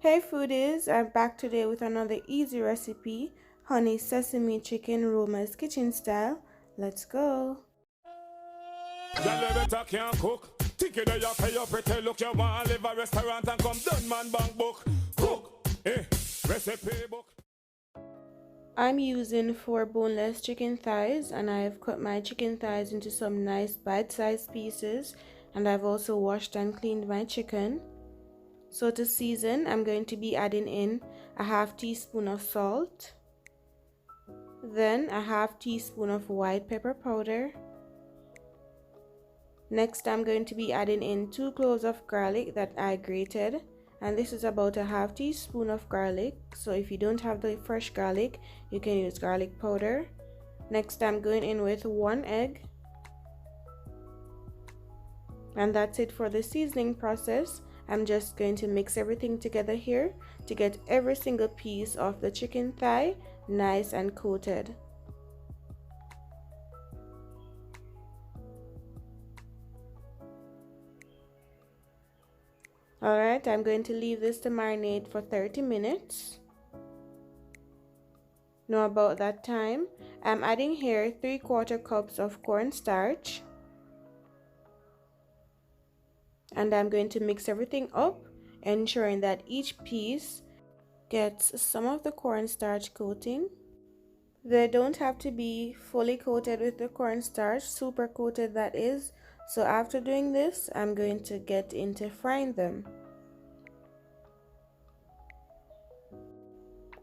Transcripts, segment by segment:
Hey foodies, I'm back today with another easy recipe, honey sesame chicken ROMA'S kitchen style. Let's go. Girl, better can't cook. Ticket there, you pay your pretty look. You want to live a restaurant and come done man bank book. Cook, recipe book. I'm using 4 boneless chicken thighs, and I have cut my chicken thighs into some nice bite-sized pieces, and I've also washed and cleaned my chicken. So to season, I'm going to be adding in a half teaspoon of salt, then a half teaspoon of white pepper powder. Next, I'm going to be adding in 2 cloves of garlic that I grated, and this is about a half teaspoon of garlic. So if you don't have the fresh garlic, you can use garlic powder. Next, I'm going in with 1 egg, and that's it for the seasoning process. I'm just going to mix everything together here to get every single piece of the chicken thigh nice and coated. Alright, I'm going to leave this to marinate for 30 minutes. Now about that time, I'm adding here 3/4 cups of cornstarch. And I'm going to mix everything up, ensuring that each piece gets some of the cornstarch coating. They don't have to be fully coated with the cornstarch, super coated that is. So after doing this, I'm going to get into frying them.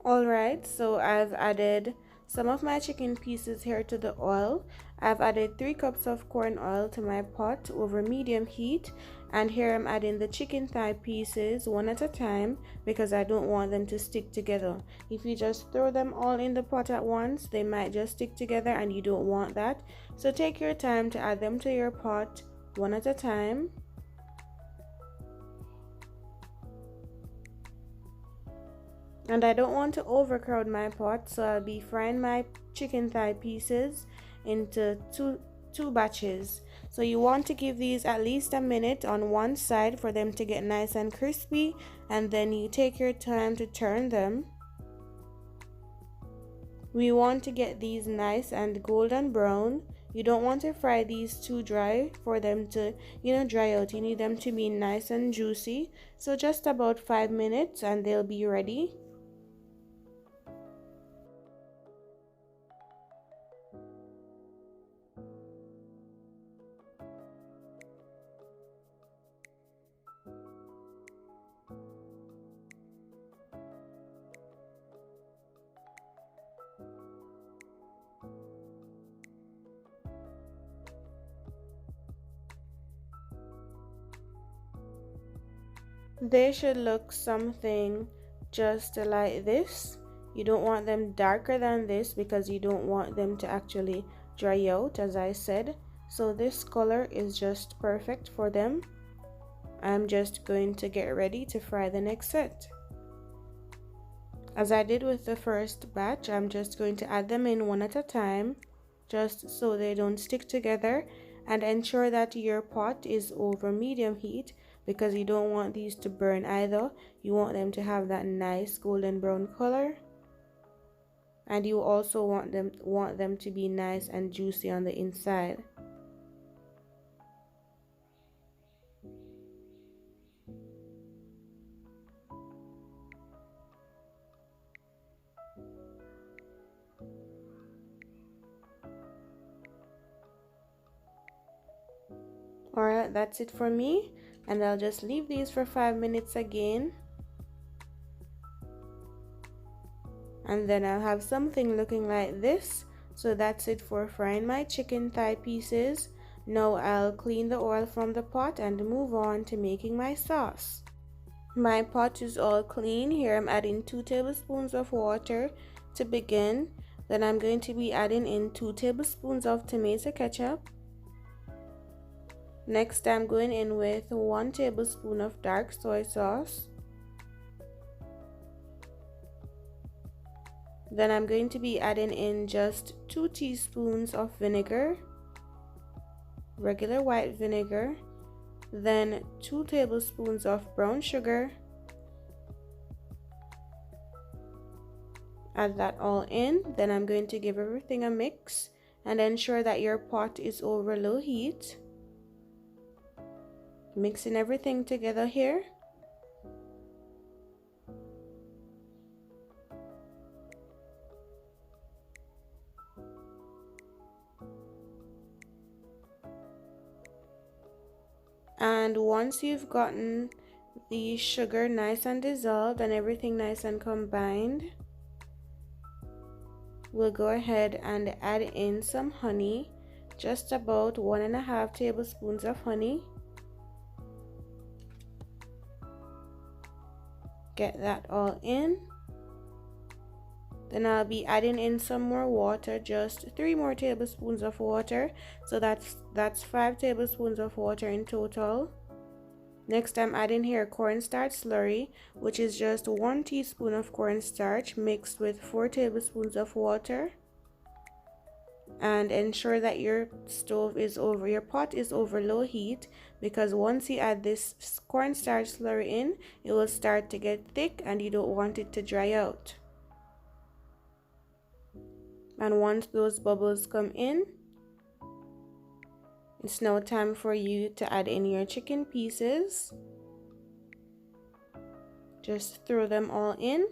Alright, so I've added some of my chicken pieces here to the oil. I've added 3 cups of corn oil to my pot over medium heat, and here I'm adding the chicken thigh pieces one at a time because I don't want them to stick together. If you just throw them all in the pot at once, they might just stick together and you don't want that. So take your time to add them to your pot one at a time. And I don't want to overcrowd my pot, so I'll be frying my chicken thigh pieces into two batches. So you want to give these at least a minute on one side for them to get nice and crispy, and then you take your time to turn them. We want to get these nice and golden brown. You don't want to fry these too dry for them to, dry out. You need them to be nice and juicy. So just about 5 minutes and they'll be ready. They should look something just like this. You don't want them darker than this because you don't want them to actually dry out, as I said. So this color is just perfect for them. I'm just going to get ready to fry the next set. As I did with the first batch, I'm just going to add them in one at a time, just so they don't stick together, and ensure that your pot is over medium heat because you don't want these to burn either. You want them to have that nice golden brown color, and you also want them to be nice and juicy on the inside. Alright, that's it for me, and I'll just leave these for 5 minutes again, and then I'll have something looking like this. So that's it for frying my chicken thigh pieces. Now I'll clean the oil from the pot and move on to making my sauce. My pot is all clean. Here I'm adding 2 tablespoons of water to begin. Then I'm going to be adding in 2 tablespoons of tomato ketchup. Next, I'm going in with 1 tablespoon of dark soy sauce. Then I'm going to be adding in just 2 teaspoons of vinegar, regular white vinegar. Then 2 tablespoons of brown sugar. Add that all in. Then I'm going to give everything a mix and ensure that your pot is over low heat. Mixing everything together here. And once you've gotten the sugar nice and dissolved and everything nice and combined, we'll go ahead and add in some honey, just about 1.5 tablespoons of honey. Get that all in. Then I'll be adding in some more water, just 3 more tablespoons of water. So that's 5 tablespoons of water in total. Next, I'm adding here cornstarch slurry, which is just 1 teaspoon of cornstarch mixed with 4 tablespoons of water. And ensure that your pot is over low heat, because once you add this cornstarch slurry in, it will start to get thick and you don't want it to dry out. And once those bubbles come in, it's now time for you to add in your chicken pieces. Just throw them all in.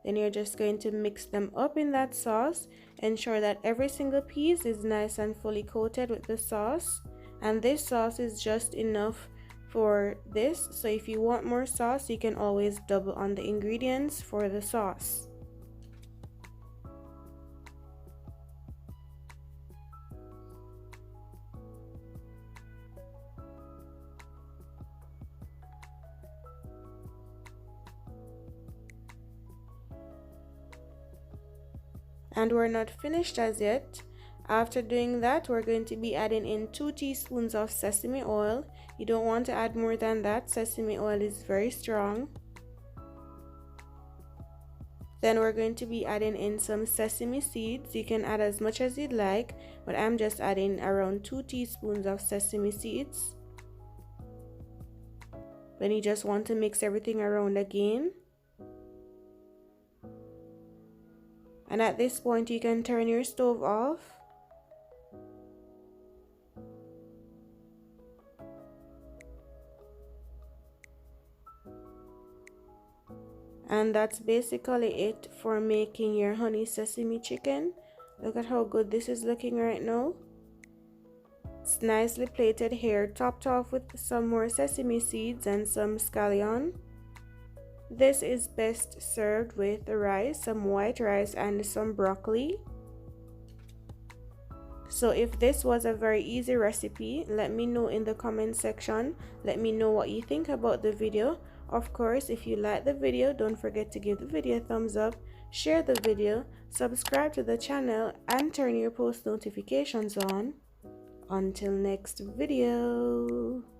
Then you're just going to mix them up in that sauce. Ensure that every single piece is nice and fully coated with the sauce. And this sauce is just enough for this. So if you want more sauce, you can always double on the ingredients for the sauce. And we're not finished as yet. After doing that, we're going to be adding in 2 teaspoons of sesame oil. You don't want to add more than that. Sesame oil is very strong. Then we're going to be adding in some sesame seeds. You can add as much as you'd like, but I'm just adding around 2 teaspoons of sesame seeds. Then you just want to mix everything around again. And at this point, you can turn your stove off. And that's basically it for making your honey sesame chicken. Look at how good this is looking right now. It's nicely plated here, topped off with some more sesame seeds and some scallion. This is best served with rice, some white rice and some broccoli. So if this was a very easy recipe, let me know in the comment section. Let me know what you think about the video. Of course, if you like the video, don't forget to give the video a thumbs up, share the video, subscribe to the channel and turn your post notifications on. Until next video.